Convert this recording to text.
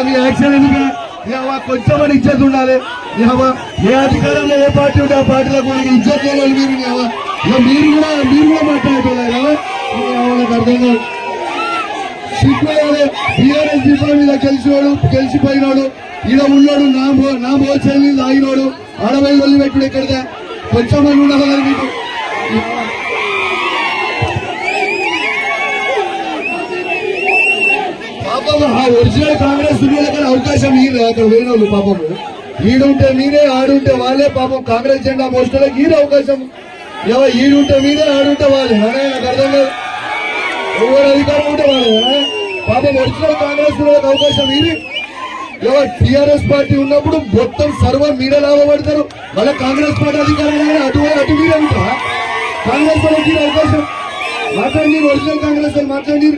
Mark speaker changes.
Speaker 1: మీ action ఎందుకు కొంచెం అని ఇచ్చేది ఉండాలి. ఏ అధికారంలో ఏ పార్టీ ఉంటే ఆ పార్టీలకు ఇచ్చేది మీరు మీరు కూడా మాట్లాడేటోళ్ళు కదా. వాళ్ళకి అర్థం కాదు. సిగ్గుయాలి. టీఆర్ఎస్ దీపాల మీద గెలిచిపోయినాడు. ఈడ ఉన్నాడు నా మోచల్ని లాగినోడు. ఆడవై వల్లి పెట్టుడు ఎక్కడిదా కొంచెం అని ఉండాలి కదా మీకు. పాపం ఒరిజినల్ కాంగ్రెస్ దుర్యోగ అవకాశం ఈరు అక్కడ వేయనోళ్ళు పాపము. ఈడుంటే మీరే ఆడుంటే వాళ్ళే. పాపం కాంగ్రెస్ జెండా మోస్టర్లకు ఈరు అవకాశం. ఈడుంటే మీరే ఆడుంటే వాళ్ళే. నాకు అర్థం కాదు. ఎవరు అధికారం ఉంటే వాళ్ళే. పాపం ఒరిజినల్ కాంగ్రెస్ దుర్యోగ అవకాశం ఈరు. టీఆర్ఎస్ పార్టీ ఉన్నప్పుడు మొత్తం సర్వం మీరే లాభపడతారు. మళ్ళీ కాంగ్రెస్ పార్టీ అధికారం అటు మీరే ఉంటారా? కాంగ్రెస్ పార్టీ అవకాశం మాట్లాడి ఒరిజినల్ కాంగ్రెస్ అని మాట్లాడి